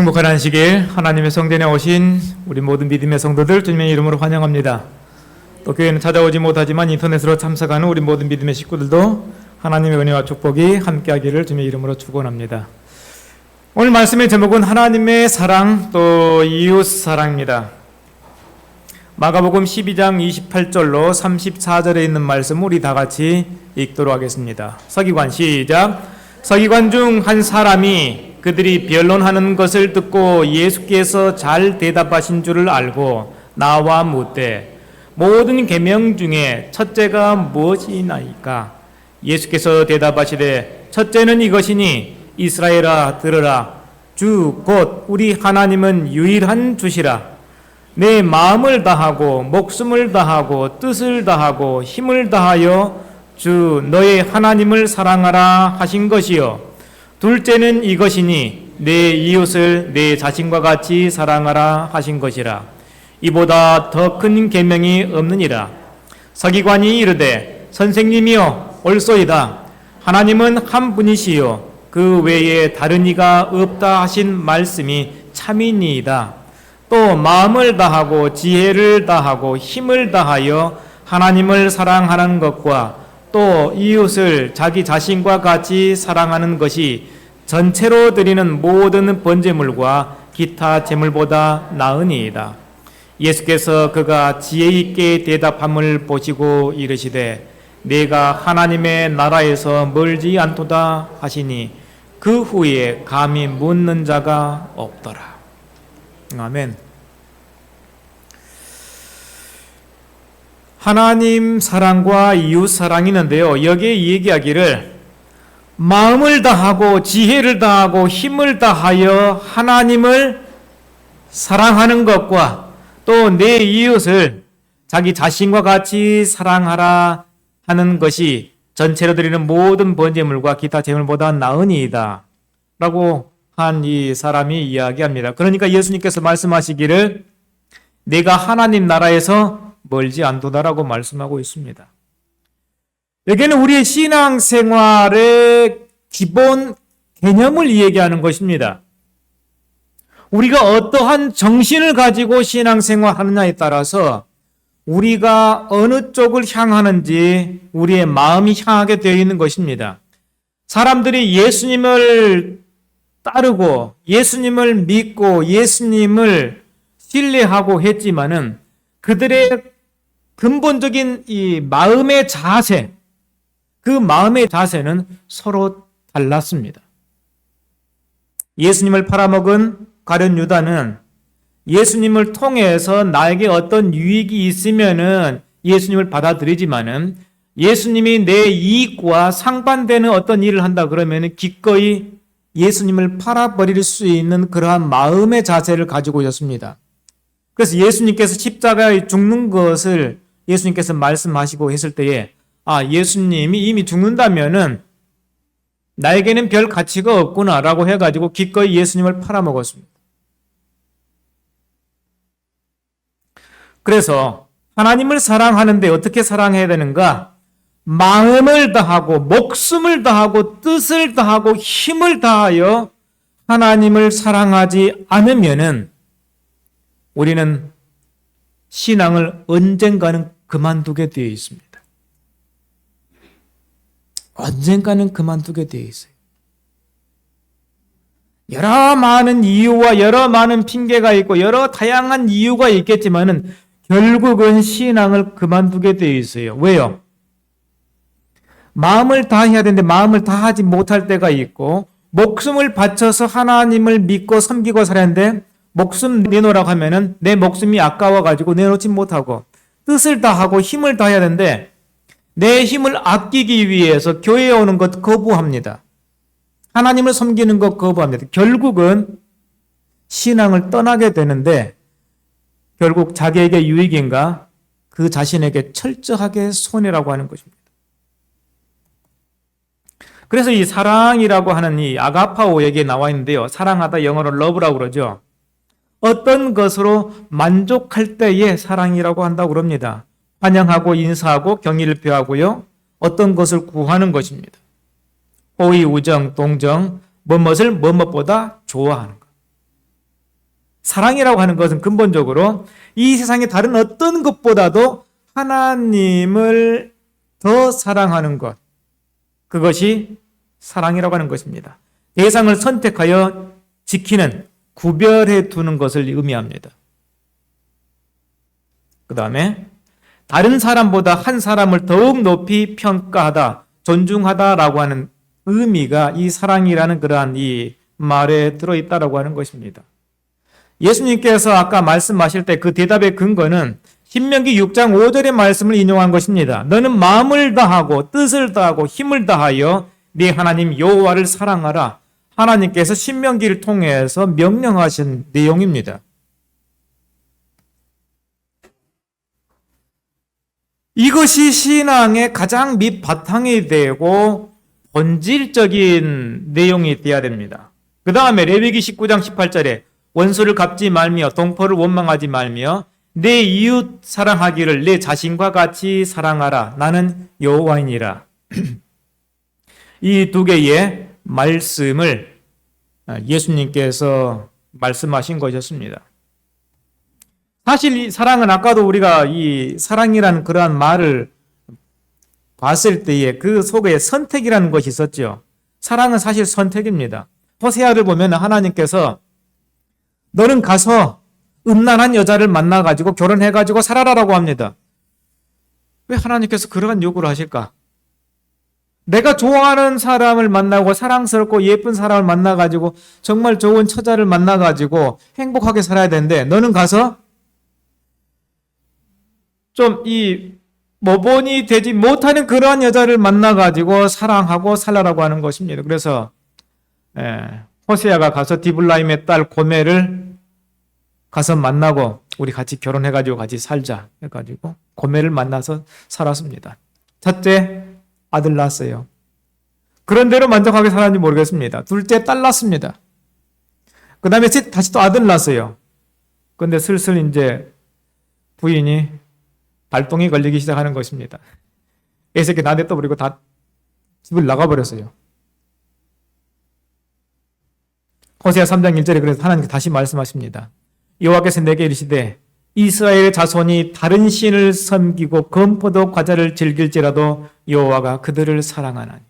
행복한 안식일, 하나님의 성전에 오신 우리 모든 믿음의 성도들 주님의 이름으로 환영합니다. 또 교회는 찾아오지 못하지만 인터넷으로 참석하는 우리 모든 믿음의 식구들도 하나님의 은혜와 축복이 함께하기를 주님의 이름으로 축원합니다. 오늘 말씀의 제목은 하나님의 사랑 또 이웃 사랑입니다. 마가복음 12장 28절로 34절에 있는 말씀 우리 다 같이 읽도록 하겠습니다. 서기관 시작. 서기관 중 한 사람이 그들이 변론하는 것을 듣고 예수께서 잘 대답하신 줄을 알고 나와 묻되 모든 계명 중에 첫째가 무엇이나이까? 예수께서 대답하시되 첫째는 이것이니 이스라엘아 들으라. 주 곧 우리 하나님은 유일한 주시라. 내 마음을 다하고 목숨을 다하고 뜻을 다하고 힘을 다하여 주 너의 하나님을 사랑하라 하신 것이요. 둘째는 이것이니 내 이웃을 내 자신과 같이 사랑하라 하신 것이라. 이보다 더 큰 계명이 없느니라. 서기관이 이르되 선생님이여 옳소이다. 하나님은 한 분이시요 그 외에 다른 이가 없다 하신 말씀이 참이니이다. 또 마음을 다하고 지혜를 다하고 힘을 다하여 하나님을 사랑하는 것과 또 이웃을 자기 자신과 같이 사랑하는 것이 전체로 드리는 모든 번제물과 기타 제물보다 나으니이다. 예수께서 그가 지혜 있게 대답함을 보시고 이르시되 내가 하나님의 나라에서 멀지 않도다 하시니 그 후에 감히 묻는 자가 없더라. 아멘. 하나님 사랑과 이웃 사랑이 있는데요. 여기에 얘기하기를 마음을 다하고 지혜를 다하고 힘을 다하여 하나님을 사랑하는 것과 또 내 이웃을 자기 자신과 같이 사랑하라 하는 것이 전체로 드리는 모든 번제물과 기타 제물보다 나으니이다 라고 한 이 사람이 이야기합니다. 그러니까 예수님께서 말씀하시기를 내가 하나님 나라에서 멀지 않도다라고 말씀하고 있습니다. 여기는 우리의 신앙생활의 기본 개념을 얘기하는 것입니다. 우리가 어떠한 정신을 가지고 신앙생활하느냐에 따라서 우리가 어느 쪽을 향하는지 우리의 마음이 향하게 되어 있는 것입니다. 사람들이 예수님을 따르고 예수님을 믿고 예수님을 신뢰하고 했지만은 그들의 근본적인 이 마음의 자세, 그 마음의 자세는 서로 달랐습니다. 예수님을 팔아먹은 가룟 유다는 예수님을 통해서 나에게 어떤 유익이 있으면은 예수님을 받아들이지만은 예수님이 내 이익과 상반되는 어떤 일을 한다 그러면은 기꺼이 예수님을 팔아버릴 수 있는 그러한 마음의 자세를 가지고 있었습니다. 그래서 예수님께서 십자가에 죽는 것을 예수님께서 말씀하시고 했을 때에 예수님이 이미 죽는다면은 나에게는 별 가치가 없구나라고 해가지고 기꺼이 예수님을 팔아먹었습니다. 그래서 하나님을 사랑하는데 어떻게 사랑해야 되는가? 마음을 다하고 목숨을 다하고 뜻을 다하고 힘을 다하여 하나님을 사랑하지 않으면은 우리는 신앙을 언젠가는 그만두게 되어 있습니다. 언젠가는 그만두게 되어 있어요. 여러 많은 이유와 여러 많은 핑계가 있고 여러 다양한 이유가 있겠지만은 결국은 신앙을 그만두게 되어 있어요. 왜요? 마음을 다해야 되는데 마음을 다하지 못할 때가 있고 목숨을 바쳐서 하나님을 믿고 섬기고 살아야 하는데 목숨 내놓으라고 하면은 내 목숨이 아까워가지고 내놓지 못하고 뜻을 다하고 힘을 다해야 되는데 내 힘을 아끼기 위해서 교회에 오는 것 거부합니다. 하나님을 섬기는 것 거부합니다. 결국은 신앙을 떠나게 되는데 결국 자기에게 유익인가? 그 자신에게 철저하게 손해라고 하는 것입니다. 그래서 이 사랑이라고 하는 이 아가파오 얘기에 나와 있는데요. 사랑하다 영어로 love라고 그러죠. 어떤 것으로 만족할 때에 사랑이라고 한다고 그럽니다. 환영하고 인사하고 경의를 표하고요. 어떤 것을 구하는 것입니다. 호의, 우정, 동정, 무엇을 무엇보다 좋아하는 것. 사랑이라고 하는 것은 근본적으로 이 세상의 다른 어떤 것보다도 하나님을 더 사랑하는 것, 그것이 사랑이라고 하는 것입니다. 대상을 선택하여 지키는, 구별해 두는 것을 의미합니다. 그 다음에 다른 사람보다 한 사람을 더욱 높이 평가하다, 존중하다라고 하는 의미가 이 사랑이라는 그러한 이 말에 들어있다라고 하는 것입니다. 예수님께서 아까 말씀하실 때 그 대답의 근거는 신명기 6장 5절의 말씀을 인용한 것입니다. 너는 마음을 다하고 뜻을 다하고 힘을 다하여 네 하나님 여호와를 사랑하라. 하나님께서 신명기를 통해서 명령하신 내용입니다. 이것이 신앙의 가장 밑바탕이 되고 본질적인 내용이 되어야 됩니다. 그 다음에 레위기 19장 18절에 원수를 갚지 말며 동포를 원망하지 말며 내 이웃 사랑하기를 내 자신과 같이 사랑하라. 나는 여호와이니라. 이 두 개의 말씀을 예수님께서 말씀하신 것이었습니다. 사실 이 사랑은 아까도 우리가 이 사랑이라는 그러한 말을 봤을 때에 그 속에 선택이라는 것이 있었죠. 사랑은 사실 선택입니다. 호세아를 보면 하나님께서 너는 가서 음란한 여자를 만나가지고 결혼해가지고 살아라라고 합니다. 왜 하나님께서 그러한 요구를 하실까? 내가 좋아하는 사람을 만나고 사랑스럽고 예쁜 사람을 만나가지고 정말 좋은 처자를 만나가지고 행복하게 살아야 되는데 너는 가서 좀 이 모본이 되지 못하는 그러한 여자를 만나가지고 사랑하고 살라라고 하는 것입니다. 그래서 호세아가 가서 디블라임의 딸 고멜을 가서 만나고 우리 같이 결혼해가지고 같이 살자 해가지고 고멜을 만나서 살았습니다. 첫째 아들 낳았어요. 그런대로 만족하게 살았는지 모르겠습니다. 둘째 딸 낳았습니다. 그 다음에 다시 또 아들 낳았어요. 그런데 슬슬 이제 부인이 발동이 걸리기 시작하는 것입니다. 이 새끼 나한테 떠버리고 다 집을 나가버렸어요. 호세아 3장 1절에 그래서 하나님께 다시 말씀하십니다. 여호와께서 내게 이르시되 이스라엘의 자손이 다른 신을 섬기고 검포도 과자를 즐길지라도 여호와가 그들을 사랑하나니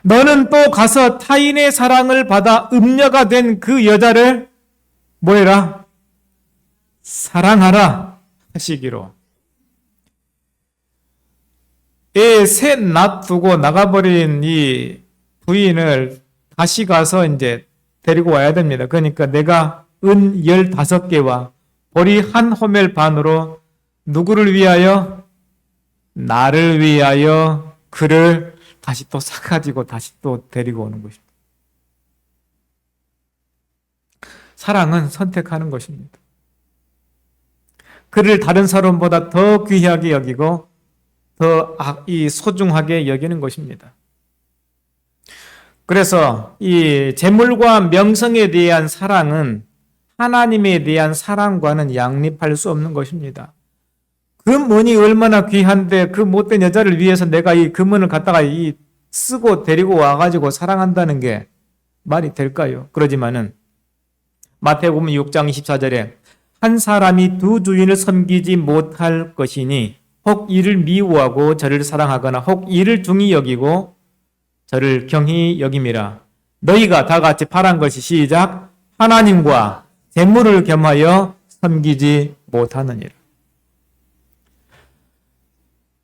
너는 또 가서 타인의 사랑을 받아 음녀가 된 그 여자를 뭐해라? 사랑하라 하시기로. 애 셋 놔두고 나가버린 이 부인을 다시 가서 이제 데리고 와야 됩니다. 그러니까 내가 은 15개와 보리 한 호멜 반으로 누구를 위하여? 나를 위하여 그를 다시 또 사가지고 다시 또 데리고 오는 것입니다. 사랑은 선택하는 것입니다. 그를 다른 사람보다 더 귀하게 여기고 더 소중하게 여기는 것입니다. 그래서 이 재물과 명성에 대한 사랑은 하나님에 대한 사랑과는 양립할 수 없는 것입니다. 금은이 얼마나 귀한데 그 못된 여자를 위해서 내가 이 금은을 갖다가 쓰고 데리고 와가지고 사랑한다는 게 말이 될까요? 그러지만은 마태복음 6장 24절에 한 사람이 두 주인을 섬기지 못할 것이니 혹 이를 미워하고 저를 사랑하거나 혹 이를 중히 여기고 저를 경히 여김이라. 너희가 다 같이 바란 것이 시작 하나님과 재물을 겸하여 섬기지 못하느니라.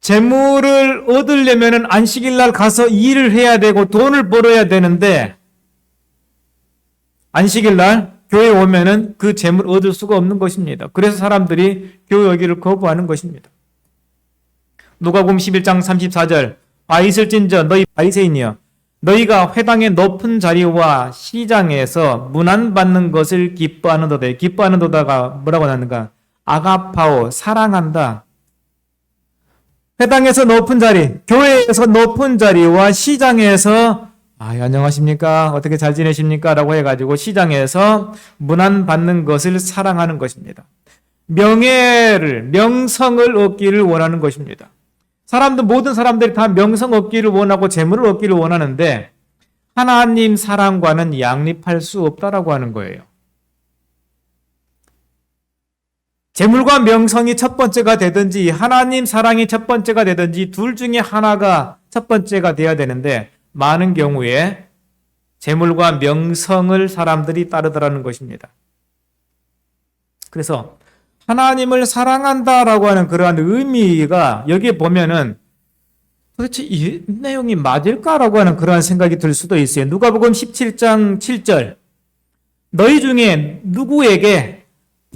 재물을 얻으려면 안식일날 가서 일을 해야 되고 돈을 벌어야 되는데 안식일날 교회에 오면은 그 재물을 얻을 수가 없는 것입니다. 그래서 사람들이 교회 오기를 거부하는 것입니다. 누가복음 11장 34절 아 있을진저 너희 바리새인이여 너희가 회당의 높은 자리와 시장에서 문안받는 것을 기뻐하는도다. 기뻐하는도다가 뭐라고 나왔는가? 아가파오 사랑한다. 회당에서 높은 자리, 교회에서 높은 자리와 시장에서 안녕하십니까? 어떻게 잘 지내십니까? 라고 해가지고 시장에서 문안받는 것을 사랑하는 것입니다. 명성을 얻기를 원하는 것입니다. 모든 사람들이 다 명성 얻기를 원하고 재물을 얻기를 원하는데 하나님 사랑과는 양립할 수 없다라고 하는 거예요. 재물과 명성이 첫 번째가 되든지 하나님 사랑이 첫 번째가 되든지 둘 중에 하나가 첫 번째가 돼야 되는데 많은 경우에 재물과 명성을 사람들이 따르더라는 것입니다. 그래서 하나님을 사랑한다라고 하는 그러한 의미가 여기에 보면은 도대체 이 내용이 맞을까라고 하는 그러한 생각이 들 수도 있어요. 누가복음 17장 7절 너희 중에 누구에게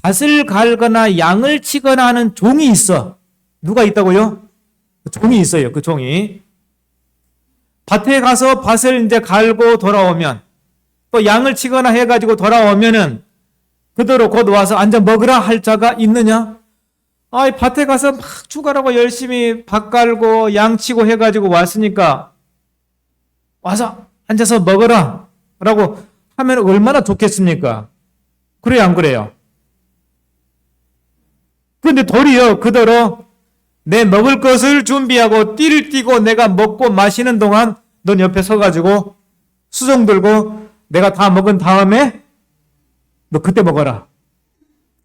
밭을 갈거나 양을 치거나 하는 종이 있어. 누가 있다고요? 종이 있어요. 그 종이. 밭에 가서 밭을 이제 갈고 돌아오면 또 양을 치거나 해가지고 돌아오면은 그대로 곧 와서 앉아 먹으라 할 자가 있느냐? 밭에 가서 막 죽어라고 열심히 밭 갈고 양 치고 해가지고 왔으니까 와서 앉아서 먹어라 라고 하면 얼마나 좋겠습니까? 그래요, 안 그래요? 그런데 도리어 그대로 내 먹을 것을 준비하고 띠를 띠고 내가 먹고 마시는 동안 넌 옆에 서가지고 수종 들고 내가 다 먹은 다음에 너 그때 먹어라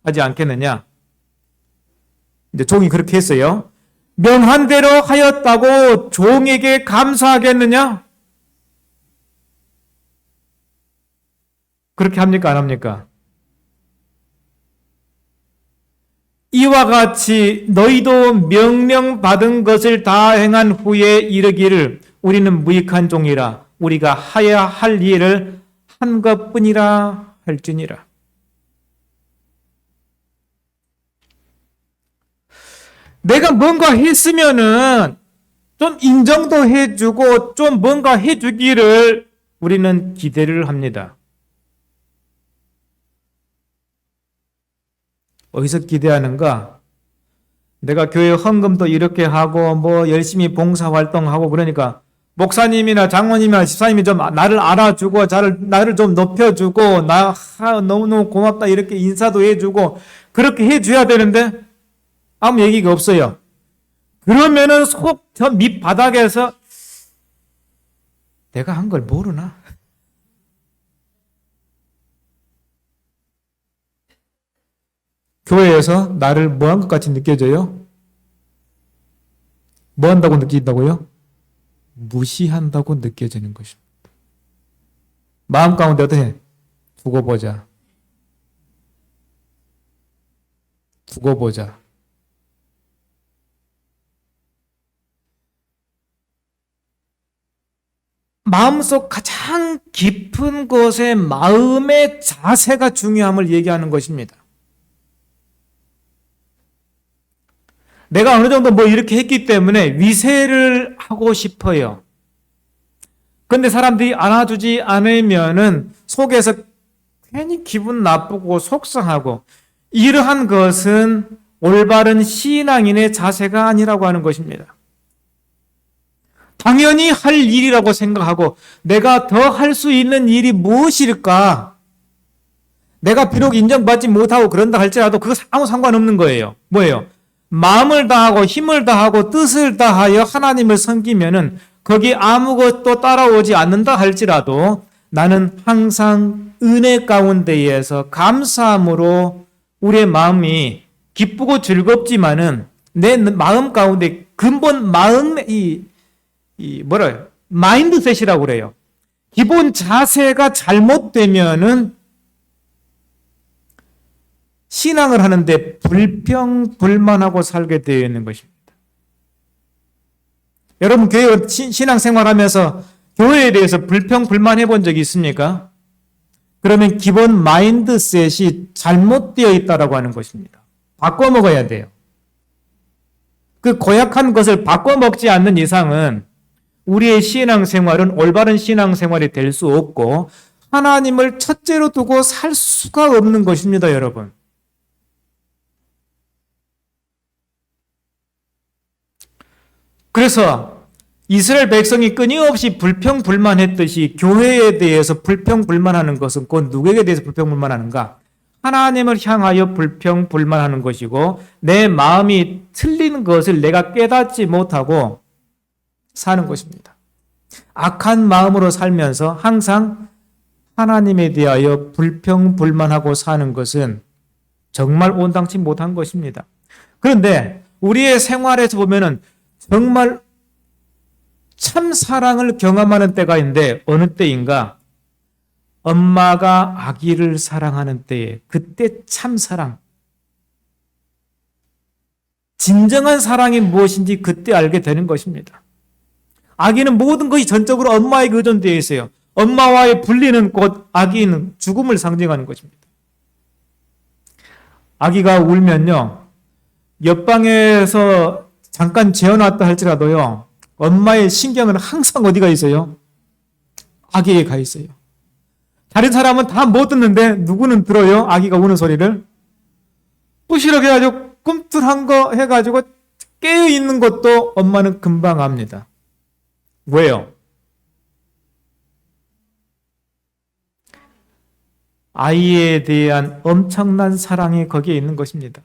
하지 않겠느냐? 이제 종이 그렇게 했어요. 명한 대로 하였다고 종에게 감사하겠느냐? 그렇게 합니까? 안 합니까? 이와 같이 너희도 명령받은 것을 다 행한 후에 이르기를 우리는 무익한 종이라 우리가 하야 할 일을 한 것뿐이라 할지니라. 내가 뭔가 했으면은 좀 인정도 해주고 좀 뭔가 해주기를 우리는 기대를 합니다. 어디서 기대하는가? 내가 교회 헌금도 이렇게 하고 뭐 열심히 봉사활동하고 그러니까 목사님이나 장로님이나 집사님이 좀 나를 알아주고 나를 좀 높여주고 너무너무 고맙다 이렇게 인사도 해주고 그렇게 해줘야 되는데 아무 얘기가 없어요. 그러면은 속 저 밑바닥에서 내가 한 걸 모르나? 교회에서 나를 뭐 한 것 같이 느껴져요? 뭐 한다고 느낀다고요? 무시한다고 느껴지는 것입니다. 마음 가운데 어떻게? 두고 보자. 두고 보자. 마음속 가장 깊은 곳에 마음의 자세가 중요함을 얘기하는 것입니다. 내가 어느 정도 뭐 이렇게 했기 때문에 위세를 하고 싶어요. 근데 사람들이 안아주지 않으면은 속에서 괜히 기분 나쁘고 속상하고 이러한 것은 올바른 신앙인의 자세가 아니라고 하는 것입니다. 당연히 할 일이라고 생각하고 내가 더 할 수 있는 일이 무엇일까? 내가 비록 인정받지 못하고 그런다 할지라도 그거 아무 상관없는 거예요. 뭐예요? 마음을 다하고 힘을 다하고 뜻을 다하여 하나님을 섬기면은 거기 아무것도 따라오지 않는다 할지라도 나는 항상 은혜 가운데에서 감사함으로 우리의 마음이 기쁘고 즐겁지만은 내 마음 가운데 근본 마음의 마인드셋이라고 그래요. 기본 자세가 잘못되면은 신앙을 하는데 불평불만하고 살게 되어 있는 것입니다. 여러분 교회 신앙생활하면서 교회에 대해서 불평불만해 본 적이 있습니까? 그러면 기본 마인드셋이 잘못되어 있다라고 하는 것입니다. 바꿔 먹어야 돼요. 그 고약한 것을 바꿔 먹지 않는 이상은 우리의 신앙생활은 올바른 신앙생활이 될 수 없고 하나님을 첫째로 두고 살 수가 없는 것입니다, 여러분. 그래서 이스라엘 백성이 끊임없이 불평불만했듯이 교회에 대해서 불평불만하는 것은 곧 누구에게 대해서 불평불만하는가? 하나님을 향하여 불평불만하는 것이고 내 마음이 틀린 것을 내가 깨닫지 못하고 사는 것입니다. 악한 마음으로 살면서 항상 하나님에 대하여 불평불만하고 사는 것은 정말 온당치 못한 것입니다. 그런데 우리의 생활에서 보면은 정말 참 사랑을 경험하는 때가 있는데 어느 때인가? 엄마가 아기를 사랑하는 때에 그때 참 사랑. 진정한 사랑이 무엇인지 그때 알게 되는 것입니다. 아기는 모든 것이 전적으로 엄마에게 의존되어 있어요. 엄마와의 분리는 곧 아기는 죽음을 상징하는 것입니다. 아기가 울면요, 옆방에서 잠깐 재워놨다 할지라도요, 엄마의 신경은 항상 어디가 있어요? 아기에 가 있어요. 다른 사람은 다 못 듣는데 누구는 들어요? 아기가 우는 소리를. 부시럭 해가지고 꿈틀한 거 해가지고 깨어있는 것도 엄마는 금방 압니다. 왜요? 아이에 대한 엄청난 사랑이 거기에 있는 것입니다.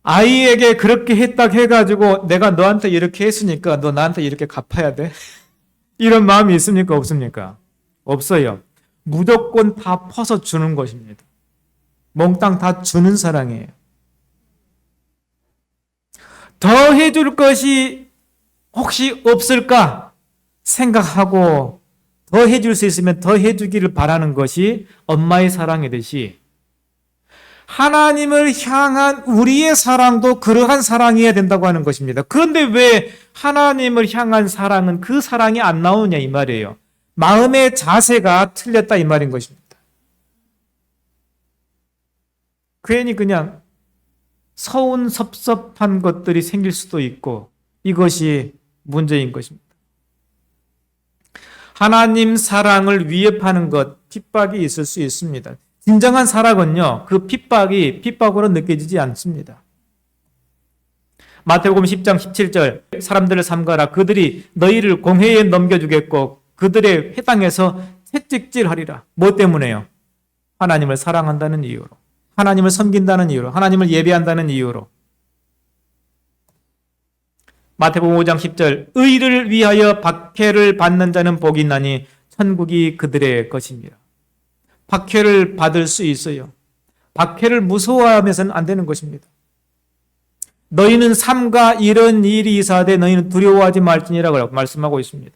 아이에게 그렇게 했다 해가지고 내가 너한테 이렇게 했으니까 너 나한테 이렇게 갚아야 돼? 이런 마음이 있습니까? 없습니까? 없어요. 무조건 다 퍼서 주는 것입니다. 몽땅 다 주는 사랑이에요. 더 해줄 것이 혹시 없을까 생각하고 더 해줄 수 있으면 더 해주기를 바라는 것이 엄마의 사랑이듯이 하나님을 향한 우리의 사랑도 그러한 사랑이어야 된다고 하는 것입니다. 그런데 왜 하나님을 향한 사랑은 그 사랑이 안 나오냐 이 말이에요. 마음의 자세가 틀렸다 이 말인 것입니다. 괜히 그냥 서운 섭섭한 것들이 생길 수도 있고 이것이 문제인 것입니다. 하나님 사랑을 위협하는 것, 핍박이 있을 수 있습니다. 진정한 사랑은요, 그 핍박이 핍박으로 느껴지지 않습니다. 마태복음 10장 17절, 사람들을 삼가라. 그들이 너희를 공회에 넘겨주겠고 그들의 회당에서 채찍질하리라. 뭐 때문에요? 하나님을 사랑한다는 이유로, 하나님을 섬긴다는 이유로, 하나님을 예배한다는 이유로. 마태복음 5장 10절, 의를 위하여 박해를 받는 자는 복이 있나니 천국이 그들의 것입니다. 박해를 받을 수 있어요. 박해를 무서워하면서는 안 되는 것입니다. 너희는 삼가 이런 일이 있어되 너희는 두려워하지 말지니라고 말씀하고 있습니다.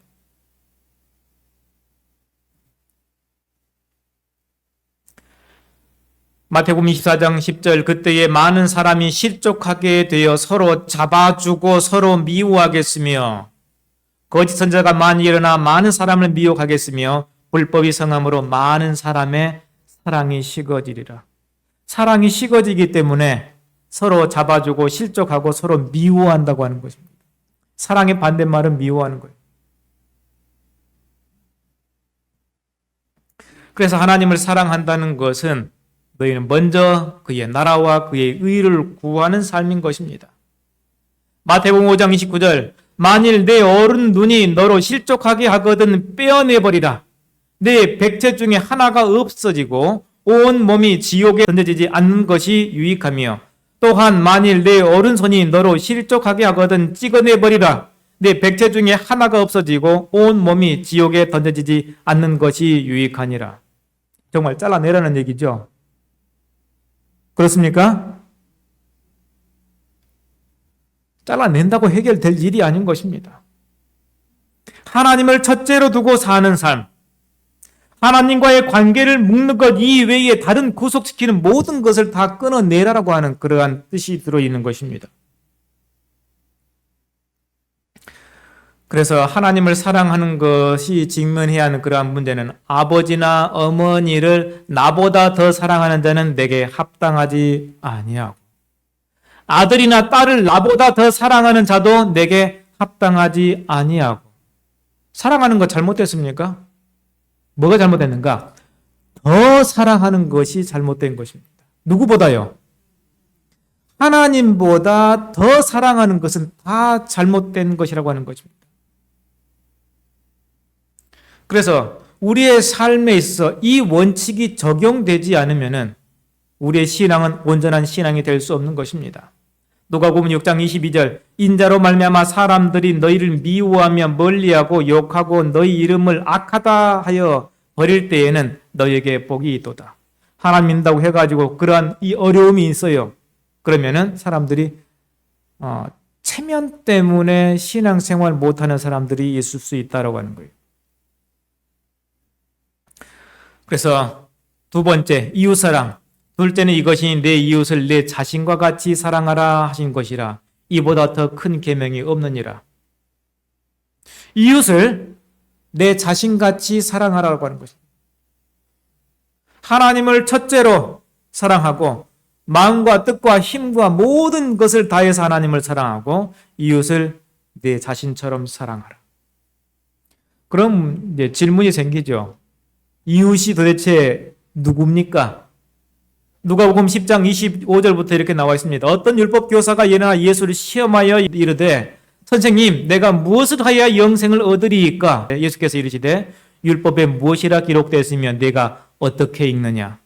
마태복음 24장 10절, 그때에 많은 사람이 실족하게 되어 서로 잡아주고 서로 미워하겠으며 거짓 선지자가 많이 일어나 많은 사람을 미혹하겠으며 불법이 성함으로 많은 사람의 사랑이 식어지리라. 사랑이 식어지기 때문에 서로 잡아주고 실족하고 서로 미워한다고 하는 것입니다. 사랑의 반대말은 미워하는 거예요. 그래서 하나님을 사랑한다는 것은 너희는 먼저 그의 나라와 그의 의를 구하는 삶인 것입니다. 마태복음 5장 29절, 만일 내 어른 눈이 너로 실족하게 하거든 빼어내버리라. 내 백체 중에 하나가 없어지고 온 몸이 지옥에 던져지지 않는 것이 유익하며, 또한 만일 내 오른손이 너로 실족하게 하거든 찍어내버리라. 내 백체 중에 하나가 없어지고 온 몸이 지옥에 던져지지 않는 것이 유익하니라. 정말 잘라내라는 얘기죠. 그렇습니까? 잘라낸다고 해결될 일이 아닌 것입니다. 하나님을 첫째로 두고 사는 삶, 하나님과의 관계를 묶는 것 이외에 다른 구속시키는 모든 것을 다 끊어내라라고 하는 그러한 뜻이 들어있는 것입니다. 그래서 하나님을 사랑하는 것이 직면해야 하는 그러한 문제는 아버지나 어머니를 나보다 더 사랑하는 자는 내게 합당하지 아니하고, 아들이나 딸을 나보다 더 사랑하는 자도 내게 합당하지 아니하고. 사랑하는 것 잘못됐습니까? 뭐가 잘못됐는가? 더 사랑하는 것이 잘못된 것입니다. 누구보다요? 하나님보다 더 사랑하는 것은 다 잘못된 것이라고 하는 것입니다. 그래서 우리의 삶에 있어 이 원칙이 적용되지 않으면 우리의 신앙은 온전한 신앙이 될 수 없는 것입니다. 누가복음 6장 22절 인자로 말미암아 사람들이 너희를 미워하며 멀리하고 욕하고 너희 이름을 악하다 하여 버릴 때에는 너희에게 복이 있도다. 하나님 믿는다고 해가지고 그러한 이 어려움이 있어요. 그러면은 사람들이 체면 때문에 신앙생활 못하는 사람들이 있을 수 있다라고 하는 거예요. 그래서 두 번째 이웃사랑, 둘째는 이것이 내 이웃을 내 자신과 같이 사랑하라 하신 것이라. 이보다 더 큰 계명이 없느니라. 이웃을 내 자신같이 사랑하라고 하는 것입니다. 하나님을 첫째로 사랑하고 마음과 뜻과 힘과 모든 것을 다해서 하나님을 사랑하고 이웃을 내 자신처럼 사랑하라. 그럼 이제 질문이 생기죠. 이웃이 도대체 누굽니까? 누가복음 10장 25절부터 이렇게 나와 있습니다. 어떤 율법 교사가 일어나 예수를 시험하여 이르되 선생님 내가 무엇을 하여야 영생을 얻으리이까? 예수께서 이르시되 율법에 무엇이라 기록되었으면 내가 어떻게 읽느냐?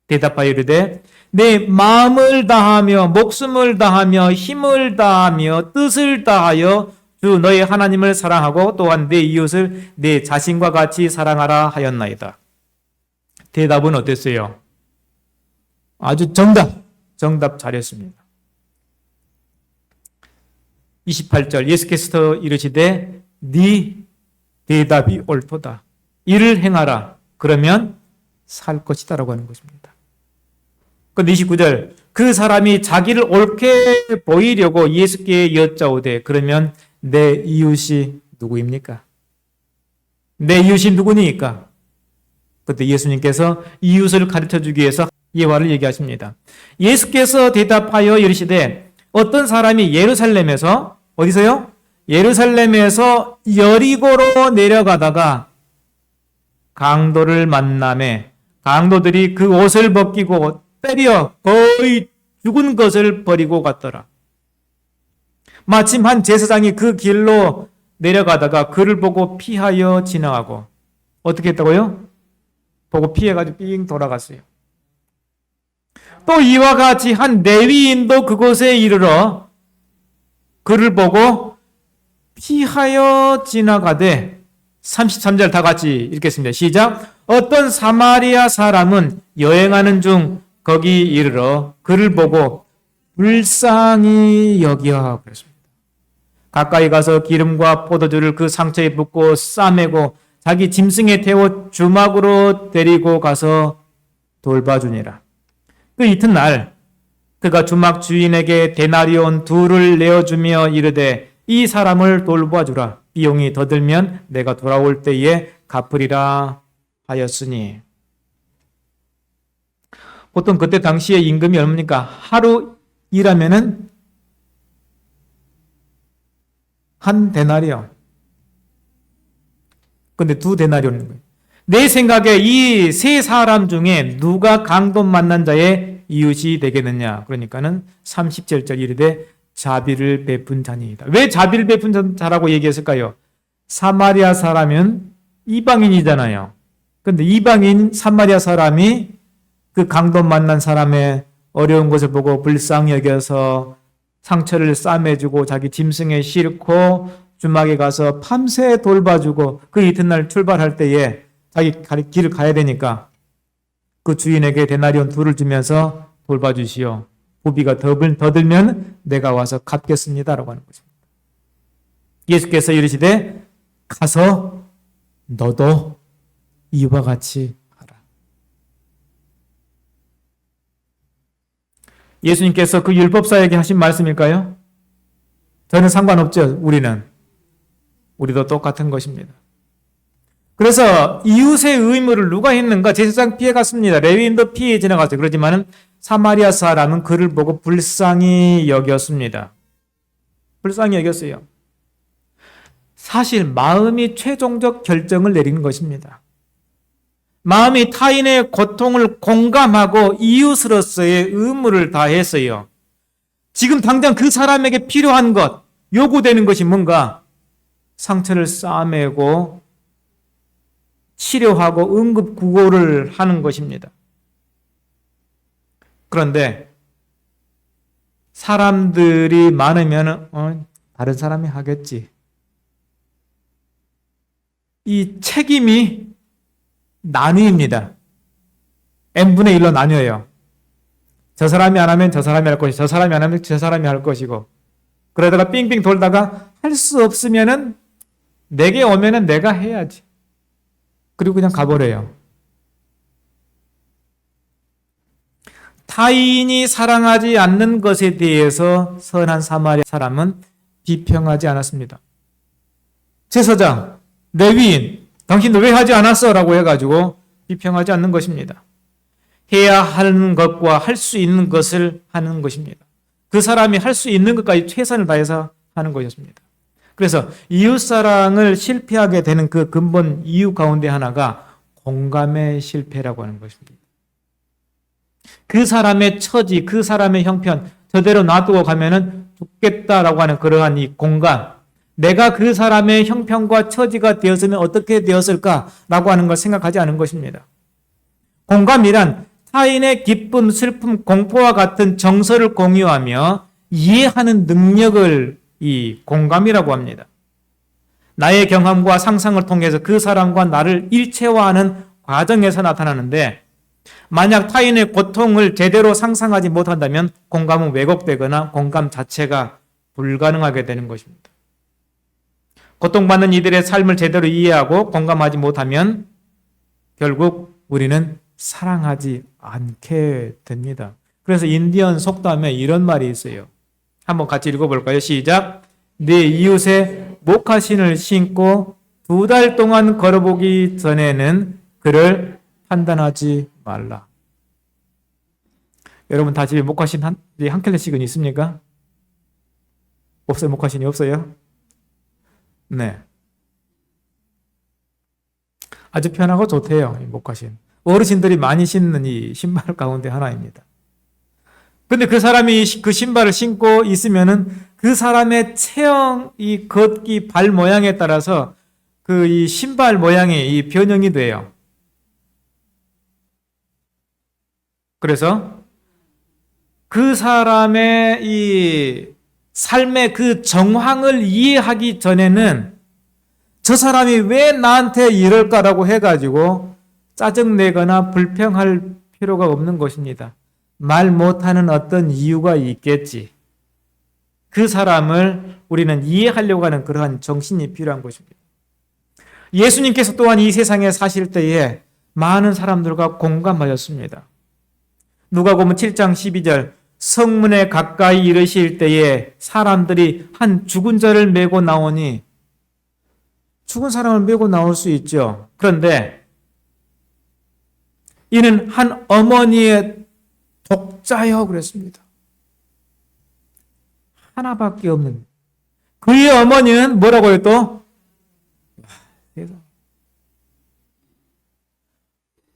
대답하여 이르되 내 마음을 다하며 목숨을 다하며 힘을 다하며 뜻을 다하여 주 너의 하나님을 사랑하고 또한 내 이웃을 내 자신과 같이 사랑하라 하였나이다. 대답은 어땠어요? 아주 정답 잘했습니다. 28절 예수께서 이르시되 네 대답이 옳도다. 이를 행하라. 그러면 살 것이다 라고 하는 것입니다. 그런데 29절 그 사람이 자기를 옳게 보이려고 예수께 여짜오되 그러면 내 이웃이 누구입니까? 내 이웃이 누구니까? 그때 예수님께서 이웃을 가르쳐주기 위해서 예화를 얘기하십니다. 예수께서 대답하여 이르시되 어떤 사람이 예루살렘에서 어디서요? 예루살렘에서 여리고로 내려가다가 강도를 만나매 강도들이 그 옷을 벗기고 때려 거의 죽은 것을 버리고 갔더라. 마침 한 제사장이 그 길로 내려가다가 그를 보고 피하여 지나가고 어떻게 했다고요? 보고 피해가지고 삥 돌아갔어요. 또 이와 같이 한 레위인도 그곳에 이르러 그를 보고 피하여 지나가되 33절 다 같이 읽겠습니다. 시작. 어떤 사마리아 사람은 여행하는 중 거기 이르러 그를 보고 불쌍히 여겨 그랬습니다. 가까이 가서 기름과 포도주를 그 상처에 붓고 싸매고 자기 짐승에 태워 주막으로 데리고 가서 돌봐주니라. 그 이튿날 그가 주막 주인에게 데나리온 2를 내어주며 이르되 이 사람을 돌봐주라. 비용이 더 들면 내가 돌아올 때에 갚으리라 하였으니. 보통 그때 당시에 임금이 얼마입니까? 하루 일하면은 한 데나리온. 근데 2데나리온인 거예요. 내 생각에 이 세 사람 중에 누가 강도 만난 자의 이웃이 되겠느냐? 그러니까는 30절짜리 이르되 자비를 베푼 자니이다. 왜 자비를 베푼 자라고 얘기했을까요? 사마리아 사람은 이방인이잖아요. 근데 이방인 사마리아 사람이 그 강도 만난 사람의 어려운 것을 보고 불쌍히 여겨서 상처를 싸매주고 자기 짐승에 싣고 주막에 가서 밤새 돌봐주고 그 이튿날 출발할 때에 자기 길을 가야 되니까 그 주인에게 데나리온 2를 주면서 돌봐주시오. 부비가 더 들면 내가 와서 갚겠습니다라고 하는 것입니다. 예수께서 이르시되 가서 너도 이와 같이 하라. 예수님께서 그 율법사에게 하신 말씀일까요? 저는 상관없죠. 우리도 똑같은 것입니다. 그래서 이웃의 의무를 누가 했는가? 제사장 피해갔습니다. 레위인도 피해 지나갔어요. 그렇지만은 사마리아 사람은 그를 보고 불쌍히 여겼습니다. 불쌍히 여겼어요. 사실 마음이 최종적 결정을 내리는 것입니다. 마음이 타인의 고통을 공감하고 이웃으로서의 의무를 다했어요. 지금 당장 그 사람에게 필요한 것, 요구되는 것이 뭔가? 상처를 싸매고 치료하고 응급구호를 하는 것입니다. 그런데 사람들이 많으면 다른 사람이 하겠지. 이 책임이 나뉘입니다. n분의 1로 나뉘어요. 저 사람이 안 하면 저 사람이 할 것이고, 저 사람이 안 하면 저 사람이 할 것이고, 그러다가 빙빙 돌다가 할 수 없으면은 내게 오면은 내가 해야지. 그리고 그냥 가버려요. 타인이 사랑하지 않는 것에 대해서 선한 사마리아 사람은 비평하지 않았습니다. 제사장, 레위인, 당신도 왜 하지 않았어? 라고 해가지고 비평하지 않는 것입니다. 해야 하는 것과 할 수 있는 것을 하는 것입니다. 그 사람이 할 수 있는 것까지 최선을 다해서 하는 것이었습니다. 그래서 이웃사랑을 실패하게 되는 그 근본 이유 가운데 하나가 공감의 실패라고 하는 것입니다. 그 사람의 처지, 그 사람의 형편 저대로 놔두고 가면은 죽겠다라고 하는 그러한 이 공감, 내가 그 사람의 형편과 처지가 되었으면 어떻게 되었을까라고 하는 걸 생각하지 않은 것입니다. 공감이란 타인의 기쁨, 슬픔, 공포와 같은 정서를 공유하며 이해하는 능력을 이 공감이라고 합니다. 나의 경험과 상상을 통해서 그 사람과 나를 일체화하는 과정에서 나타나는데, 만약 타인의 고통을 제대로 상상하지 못한다면 공감은 왜곡되거나 공감 자체가 불가능하게 되는 것입니다. 고통받는 이들의 삶을 제대로 이해하고 공감하지 못하면 결국 우리는 사랑하지 않게 됩니다. 그래서 인디언 속담에 이런 말이 있어요. 한번 같이 읽어볼까요? 시작. 내 이웃의 목화신을 신고 2달 동안 걸어보기 전에는 그를 판단하지 말라. 여러분 다 집에 목화신 한 켤레씩은 있습니까? 없어요? 목화신이 없어요? 네. 아주 편하고 좋대요, 이 목화신. 어르신들이 많이 신는 이 신발 가운데 하나입니다. 근데 그 사람이 그 신발을 신고 있으면은 그 사람의 체형, 이 걷기 발 모양에 따라서 그 이 신발 모양이 이 변형이 돼요. 그래서 그 사람의 이 삶의 그 정황을 이해하기 전에는 저 사람이 왜 나한테 이럴까라고 해가지고 짜증내거나 불평할 필요가 없는 것입니다. 말 못하는 어떤 이유가 있겠지. 그 사람을 우리는 이해하려고 하는 그러한 정신이 필요한 것입니다. 예수님께서 또한 이 세상에 사실 때에 많은 사람들과 공감하셨습니다. 누가복음 7장 12절, 성문에 가까이 이르실 때에 사람들이 한 죽은 자를 메고 나오니, 죽은 사람을 메고 나올 수 있죠. 그런데 이는 한 어머니의 독자여 그랬습니다. 하나밖에 없는. 그의 어머니는 뭐라고요 또?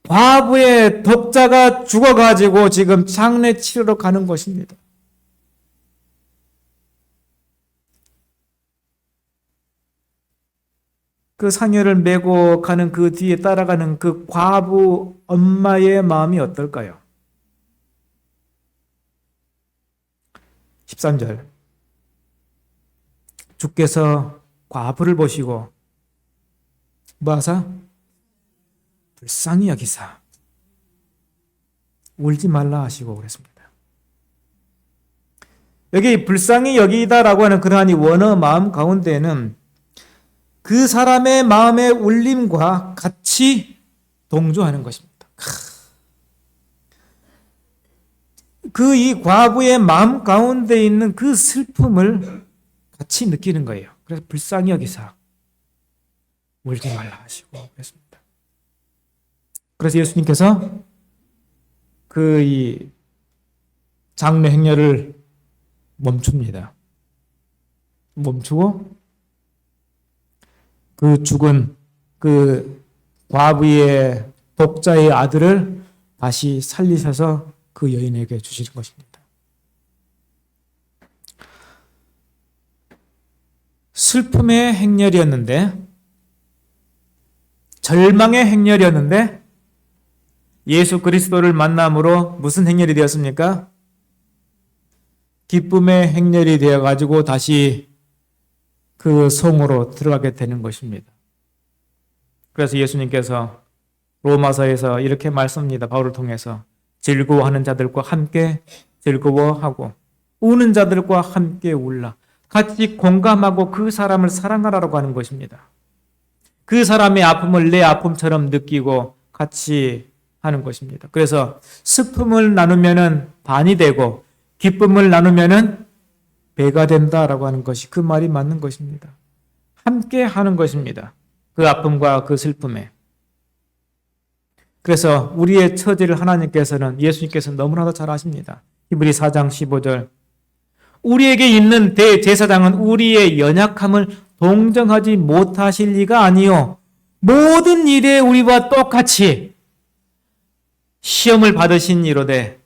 과부의 독자가 죽어가지고 지금 장례 치르러 가는 것입니다. 그 상여를 메고 가는 그 뒤에 따라가는 그 과부 엄마의 마음이 어떨까요? 13절. 주께서 과부를 보시고 뭐하사? 불쌍히 여기사 울지 말라 하시고 그랬습니다. 여기 불쌍히 여기다라고 하는 그러한 이 원어 마음 가운데는 그 사람의 마음의 울림과 같이 동조하는 것입니다. 그 이 과부의 마음 가운데 있는 그 슬픔을 같이 느끼는 거예요. 그래서 불쌍히 여기사 울지 말라 하시고 그랬습니다. 그래서 예수님께서 그 이 장례 행렬을 멈춥니다. 멈추고 그 죽은 그 과부의 독자의 아들을 다시 살리셔서 그 여인에게 주시는 것입니다. 슬픔의 행렬이었는데, 절망의 행렬이었는데 예수 그리스도를 만남으로 무슨 행렬이 되었습니까? 기쁨의 행렬이 되어가지고 다시 그 성으로 들어가게 되는 것입니다. 그래서 예수님께서 로마서에서 이렇게 말씀합니다. 바울을 통해서 즐거워하는 자들과 함께 즐거워하고 우는 자들과 함께 울라. 같이 공감하고 그 사람을 사랑하라고 하는 것입니다. 그 사람의 아픔을 내 아픔처럼 느끼고 같이 하는 것입니다. 그래서 슬픔을 나누면은 반이 되고 기쁨을 나누면은 배가 된다라고 하는 것이 그 말이 맞는 것입니다. 함께 하는 것입니다. 그 아픔과 그 슬픔에. 그래서 우리의 처지를 하나님께서는 예수님께서 너무나도 잘 아십니다. 히브리 4장 15절 우리에게 있는 대제사장은 우리의 연약함을 동정하지 못하실 리가 아니요 모든 일에 우리와 똑같이 시험을 받으신 이로되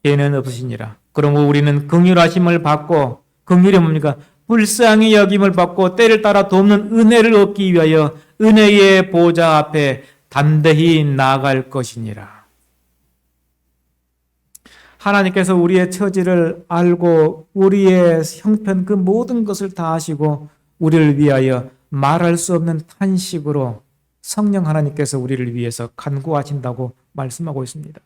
죄는 없으시니라. 그러므로 우리는 긍휼하심을 받고 긍휼이 뭡니까? 불쌍히 여김을 받고 때를 따라 돕는 은혜를 얻기 위하여 은혜의 보좌 앞에 담대히 나아갈 것이니라. 하나님께서 우리의 처지를 알고 우리의 형편 그 모든 것을 다 아시고 우리를 위하여 말할 수 없는 탄식으로 성령 하나님께서 우리를 위해서 간구하신다고 말씀하고 있습니다.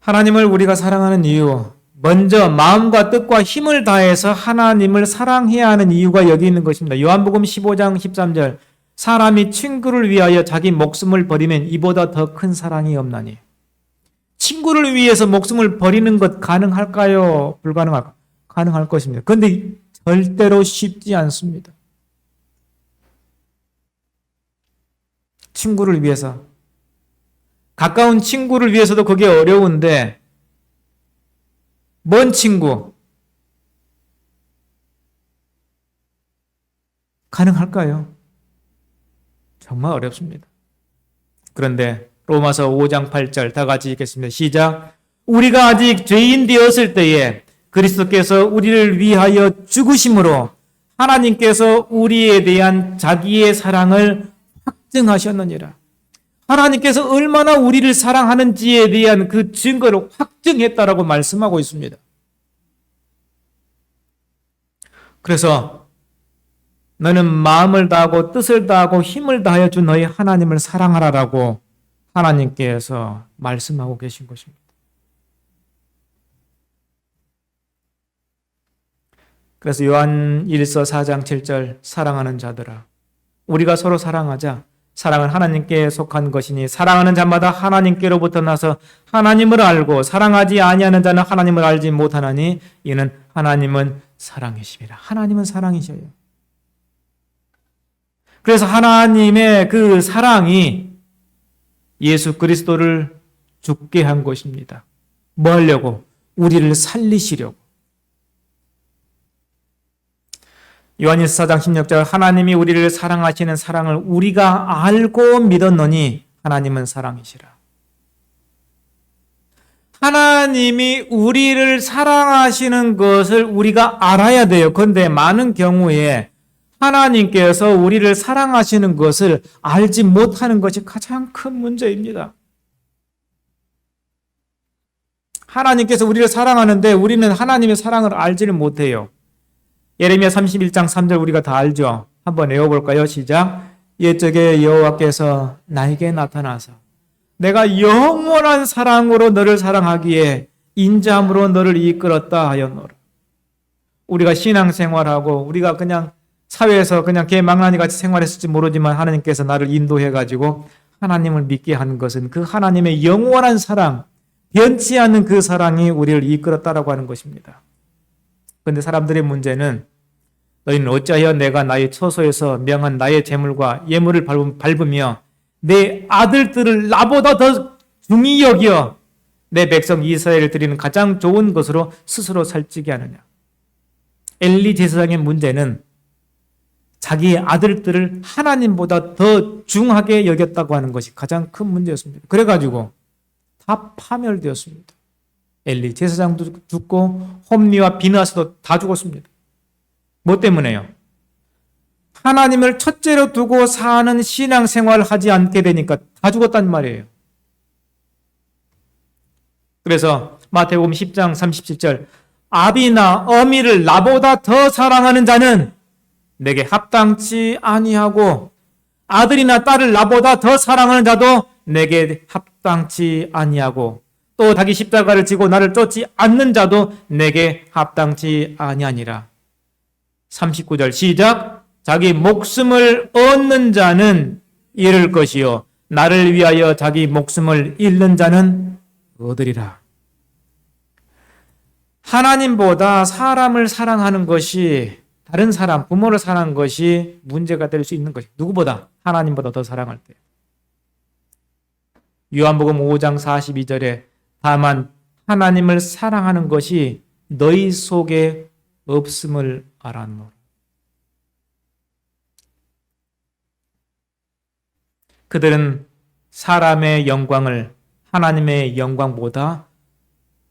하나님을 우리가 사랑하는 이유, 먼저 마음과 뜻과 힘을 다해서 하나님을 사랑해야 하는 이유가 여기 있는 것입니다. 요한복음 15장 13절 사람이 친구를 위하여 자기 목숨을 버리면 이보다 더 큰 사랑이 없나니. 친구를 위해서 목숨을 버리는 것 가능할까요? 불가능할까요? 가능할 것입니다. 그런데 절대로 쉽지 않습니다. 친구를 위해서 가까운 친구를 위해서도 그게 어려운데 먼 친구 가능할까요? 정말 어렵습니다. 그런데 로마서 5장 8절 다 같이 읽겠습니다. 시작. 우리가 아직 죄인 되었을 때에 그리스도께서 우리를 위하여 죽으심으로 하나님께서 우리에 대한 자기의 사랑을 확증하셨느니라. 하나님께서 얼마나 우리를 사랑하는지에 대한 그 증거를 확증했다라고 말씀하고 있습니다. 그래서 너는 마음을 다하고 뜻을 다하고 힘을 다하여 준 너희 하나님을 사랑하라라고 하나님께서 말씀하고 계신 것입니다. 그래서 요한 1서 4장 7절 사랑하는 자들아 우리가 서로 사랑하자. 사랑은 하나님께 속한 것이니 사랑하는 자마다 하나님께로부터 나서 하나님을 알고 사랑하지 아니하는 자는 하나님을 알지 못하나니 이는 하나님은 사랑이십니다. 하나님은 사랑이셔요. 그래서 하나님의 그 사랑이 예수 그리스도를 죽게 한 것입니다. 뭐 하려고? 우리를 살리시려고. 요한일서 4장 16절 하나님이 우리를 사랑하시는 사랑을 우리가 알고 믿었노니 하나님은 사랑이시라. 하나님이 우리를 사랑하시는 것을 우리가 알아야 돼요. 그런데 많은 경우에 하나님께서 우리를 사랑하시는 것을 알지 못하는 것이 가장 큰 문제입니다. 하나님께서 우리를 사랑하는데 우리는 하나님의 사랑을 알지를 못해요. 예레미야 31장 3절 우리가 다 알죠? 한번 외워볼까요? 시작. 옛적에 여호와께서 나에게 나타나서 내가 영원한 사랑으로 너를 사랑하기에 인자함으로 너를 이끌었다 하였노라. 우리가 신앙생활하고 우리가 그냥 사회에서 그냥 개망나니 같이 생활했을지 모르지만 하나님께서 나를 인도해가지고 하나님을 믿게 한 것은 그 하나님의 영원한 사랑, 변치 않는 그 사랑이 우리를 이끌었다라고 하는 것입니다. 그런데 사람들의 문제는 너희는 어찌하여 내가 나의 처소에서 명한 나의 재물과 예물을 밟으며 내 아들들을 나보다 더 중히 여겨 내 백성 이스라엘을 드리는 가장 좋은 것으로 스스로 살찌게 하느냐. 엘리 제사장의 문제는 자기의 아들들을 하나님보다 더 중하게 여겼다고 하는 것이 가장 큰 문제였습니다. 그래가지고 다 파멸되었습니다. 엘리 제사장도 죽고 홈리와 비느하스도 다 죽었습니다. 뭐 때문에요? 하나님을 첫째로 두고 사는 신앙생활을 하지 않게 되니까 다 죽었단 말이에요. 그래서 마태복음 10장 37절 아비나 어미를 나보다 더 사랑하는 자는 내게 합당치 아니하고 아들이나 딸을 나보다 더 사랑하는 자도 내게 합당치 아니하고 또 자기 십자가를 지고 나를 쫓지 않는 자도 내게 합당치 아니하니라. 39절 시작. 자기 목숨을 얻는 자는 잃을 것이요 나를 위하여 자기 목숨을 잃는 자는 얻으리라. 하나님보다 사람을 사랑하는 것이 다른 사람, 부모를 사랑하는 것이 문제가 될 수 있는 것이 누구보다 하나님보다 더 사랑할 때. 요한복음 5장 42절에 다만 하나님을 사랑하는 것이 너희 속에 없음을 알았노라. 그들은 사람의 영광을 하나님의 영광보다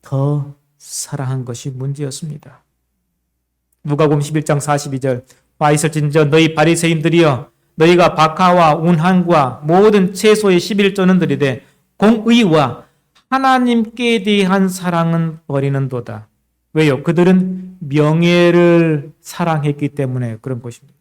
더 사랑한 것이 문제였습니다. 누가복음 11장 42절 와 있을진저 너희 바리새인들이여 너희가 박하와 운한과 모든 채소의 11조는 드리되 공의와 하나님께 대한 사랑은 버리는도다. 왜요? 그들은 명예를 사랑했기 때문에 그런 것입니다.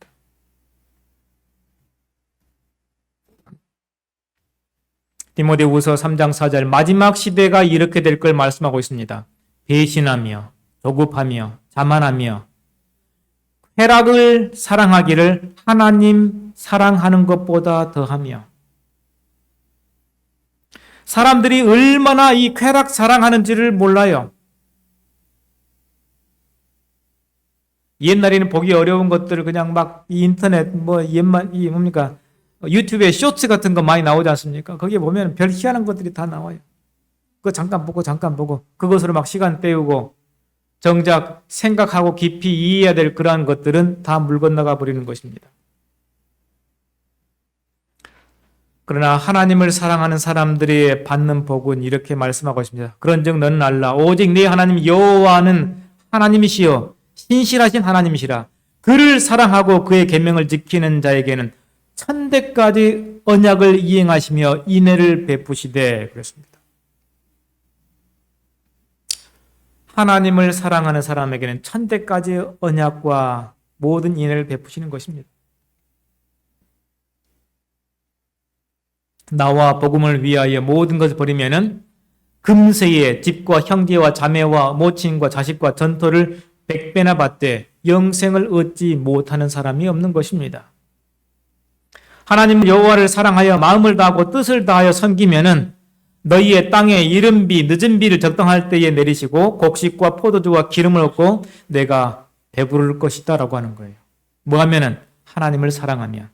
디모데후서 3장 4절 마지막 시대가 이렇게 될 걸 말씀하고 있습니다. 배신하며 조급하며 자만하며 쾌락을 사랑하기를 하나님 사랑하는 것보다 더하며 사람들이 얼마나 이 쾌락 사랑하는지를 몰라요. 옛날에는 보기 어려운 것들을 그냥 막 이 인터넷 뭡니까 유튜브에 쇼츠 같은 거 많이 나오지 않습니까? 거기에 보면 별 희한한 것들이 다 나와요. 그거 잠깐 보고 그것으로 막 시간 때우고 정작 생각하고 깊이 이해해야 될 그러한 것들은 다 물 건너가 버리는 것입니다. 그러나 하나님을 사랑하는 사람들이 받는 복은 이렇게 말씀하고 있습니다. 그런즉 너는 알라 오직 네 하나님 여호와는 하나님이시여 신실하신 하나님이시라. 그를 사랑하고 그의 계명을 지키는 자에게는 천대까지 언약을 이행하시며 인애를 베푸시되 그랬습니다. 하나님을 사랑하는 사람에게는 천대까지 언약과 모든 인애를 베푸시는 것입니다. 나와 복음을 위하여 모든 것을 버리면은 금세에 집과 형제와 자매와 모친과 자식과 전토를 100배나 받되 영생을 얻지 못하는 사람이 없는 것입니다. 하나님 여호와를 사랑하여 마음을 다하고 뜻을 다하여 섬기면은 너희의 땅에 이른비 늦은 비를 적당할 때에 내리시고 곡식과 포도주와 기름을 얻고 내가 배부를 것이다 라고 하는 거예요. 뭐 하면은 하나님을 사랑하면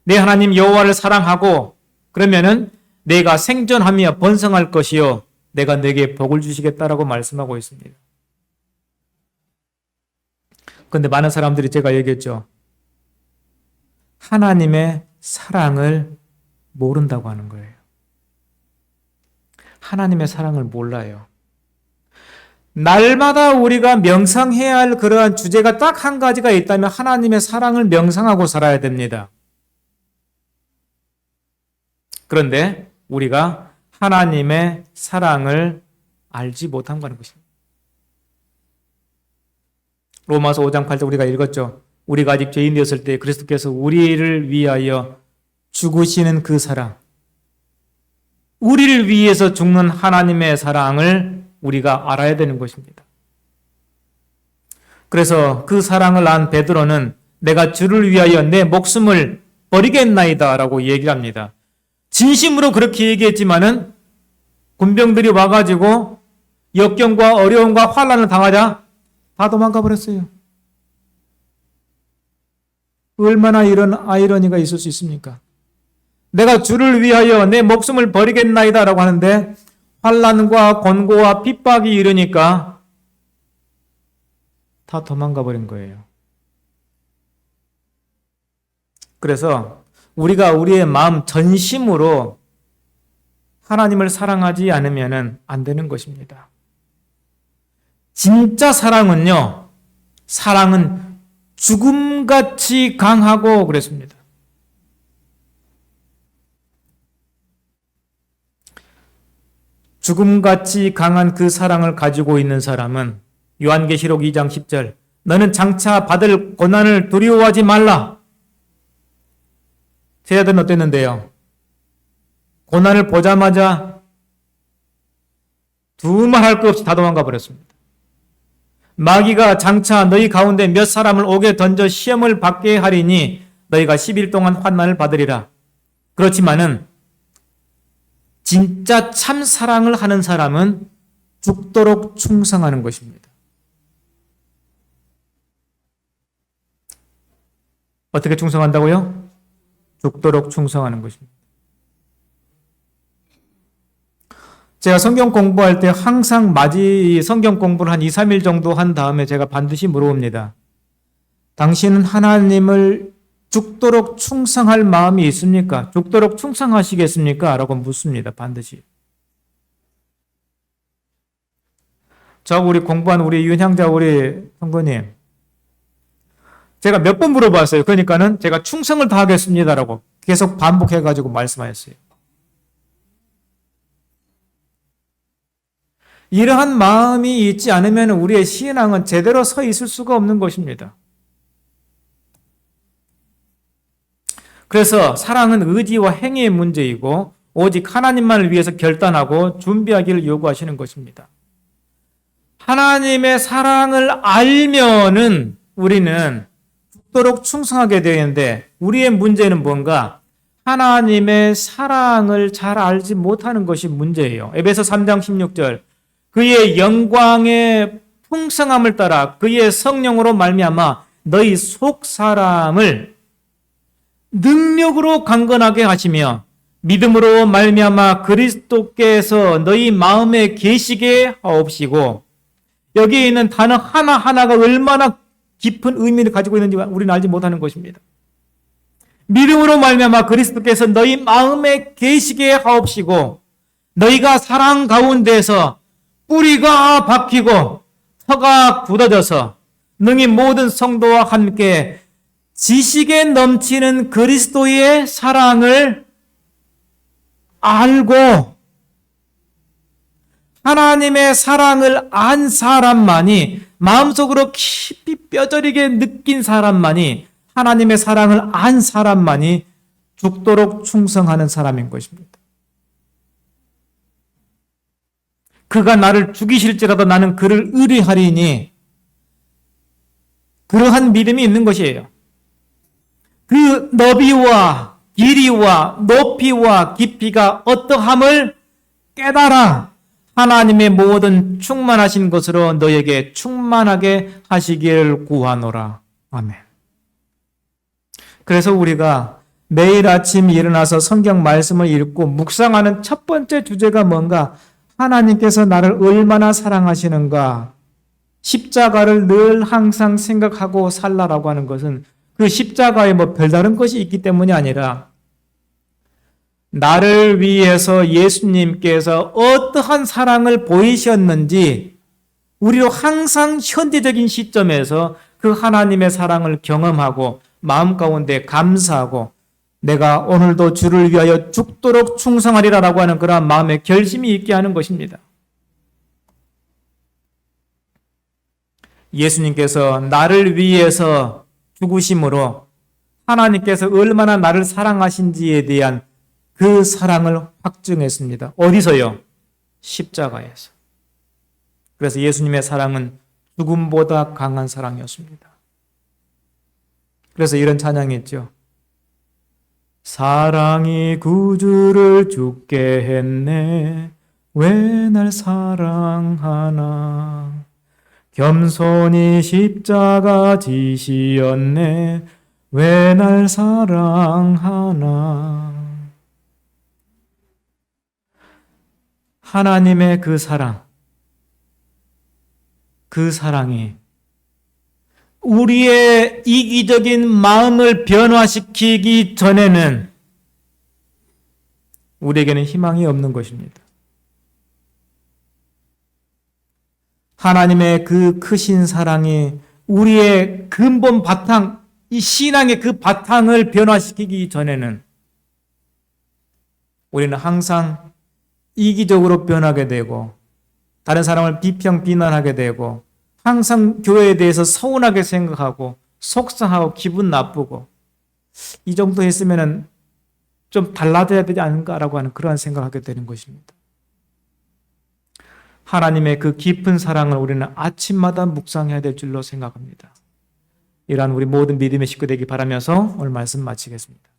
내 하나님 여호와를 사랑하고 그러면은 내가 생존하며 번성할 것이요 내가 내게 복을 주시겠다라고 말씀하고 있습니다. 그런데 많은 사람들이 제가 얘기했죠. 하나님의 사랑을 모른다고 하는 거예요. 하나님의 사랑을 몰라요. 날마다 우리가 명상해야 할 그러한 주제가 딱 한 가지가 있다면 하나님의 사랑을 명상하고 살아야 됩니다. 그런데 우리가 하나님의 사랑을 알지 못한 것입니다. 로마서 5장 8절 우리가 읽었죠. 우리가 아직 죄인이었을 때 그리스도께서 우리를 위하여 죽으시는 그 사랑, 우리를 위해서 죽는 하나님의 사랑을 우리가 알아야 되는 것입니다. 그래서 그 사랑을 안 베드로는 내가 주를 위하여 내 목숨을 버리겠나이다 라고 얘기를 합니다. 진심으로 그렇게 얘기했지만은 군병들이 와가지고 역경과 어려움과 환난을 당하자 다 도망가 버렸어요. 얼마나 이런 아이러니가 있을 수 있습니까? 내가 주를 위하여 내 목숨을 버리겠나이다 라고 하는데 환난과 권고와 핍박이 이르니까 다 도망가 버린 거예요. 그래서 우리가 우리의 마음 전심으로 하나님을 사랑하지 않으면 안 되는 것입니다. 진짜 사랑은 죽음같이 강하고 그랬습니다. 죽음같이 강한 그 사랑을 가지고 있는 사람은 요한계시록 2장 10절 너는 장차 받을 고난을 두려워하지 말라. 제 아들은 어땠는데요? 고난을 보자마자 두말 할 것 없이 다 도망가 버렸습니다. 마귀가 장차 너희 가운데 몇 사람을 옥에 던져 시험을 받게 하리니 너희가 10일 동안 환난을 받으리라. 그렇지만은 진짜 참 사랑을 하는 사람은 죽도록 충성하는 것입니다. 어떻게 충성한다고요? 죽도록 충성하는 것입니다. 제가 성경 공부할 때 항상 성경 공부를 한 2, 3일 정도 한 다음에 제가 반드시 물어봅니다. 당신은 하나님을 죽도록 충성할 마음이 있습니까? 죽도록 충성하시겠습니까? 라고 묻습니다. 반드시. 우리 공부한 우리 윤향자 우리 성도님. 제가 몇 번 물어봤어요. 그러니까는 제가 충성을 다하겠습니다라고 계속 반복해가지고 말씀하셨어요. 이러한 마음이 있지 않으면 우리의 신앙은 제대로 서 있을 수가 없는 것입니다. 그래서 사랑은 의지와 행위의 문제이고 오직 하나님만을 위해서 결단하고 준비하기를 요구하시는 것입니다. 하나님의 사랑을 알면은 우리는 죽도록 충성하게 되는데 우리의 문제는 뭔가? 하나님의 사랑을 잘 알지 못하는 것이 문제예요. 에베소 3장 16절 그의 영광의 풍성함을 따라 그의 성령으로 말미암아 너희 속 사람을 능력으로 강건하게 하시며 믿음으로 말미암아 그리스도께서 너희 마음에 계시게 하옵시고 여기에 있는 단어 하나하나가 얼마나 깊은 의미를 가지고 있는지 우리는 알지 못하는 것입니다. 믿음으로 말미암아 그리스도께서 너희 마음에 계시게 하옵시고 너희가 사랑 가운데서 뿌리가 박히고 터가 굳어져서 능히 모든 성도와 함께 지식에 넘치는 그리스도의 사랑을 알고 하나님의 사랑을 안 사람만이 마음속으로 깊이 뼈저리게 느낀 사람만이 하나님의 사랑을 안 사람만이 죽도록 충성하는 사람인 것입니다. 그가 나를 죽이실지라도 나는 그를 의뢰하리니 그러한 믿음이 있는 것이에요. 그 너비와 길이와 높이와 깊이가 어떠함을 깨달아 하나님의 모든 충만하신 것으로 너에게 충만하게 하시기를 구하노라. 아멘. 그래서 우리가 매일 아침 일어나서 성경 말씀을 읽고 묵상하는 첫 번째 주제가 뭔가? 하나님께서 나를 얼마나 사랑하시는가? 십자가를 늘 항상 생각하고 살라라고 하는 것은 그 십자가에 별다른 것이 있기 때문이 아니라 나를 위해서 예수님께서 어떠한 사랑을 보이셨는지 우리로 항상 현재적인 시점에서 그 하나님의 사랑을 경험하고 마음 가운데 감사하고 내가 오늘도 주를 위하여 죽도록 충성하리라라고 하는 그러한 마음의 결심이 있게 하는 것입니다. 예수님께서 나를 위해서 죽으심으로 하나님께서 얼마나 나를 사랑하신지에 대한 그 사랑을 확증했습니다. 어디서요? 십자가에서. 그래서 예수님의 사랑은 죽음보다 강한 사랑이었습니다. 그래서 이런 찬양이 있죠. 사랑이 구주를 죽게 했네 왜 날 사랑하나 겸손히 십자가 지시었네 왜 날 사랑하나. 하나님의 그 사랑, 그 사랑이 우리의 이기적인 마음을 변화시키기 전에는 우리에게는 희망이 없는 것입니다. 하나님의 그 크신 사랑이 우리의 근본 바탕, 이 신앙의 그 바탕을 변화시키기 전에는 우리는 항상 이기적으로 변하게 되고 다른 사람을 비평 비난하게 되고 항상 교회에 대해서 서운하게 생각하고 속상하고 기분 나쁘고 이 정도 했으면은 좀 달라져야 되지 않을까라고 하는 그러한 생각을 하게 되는 것입니다. 하나님의 그 깊은 사랑을 우리는 아침마다 묵상해야 될 줄로 생각합니다. 이러한 우리 모든 믿음의 식구 되기 바라면서 오늘 말씀 마치겠습니다.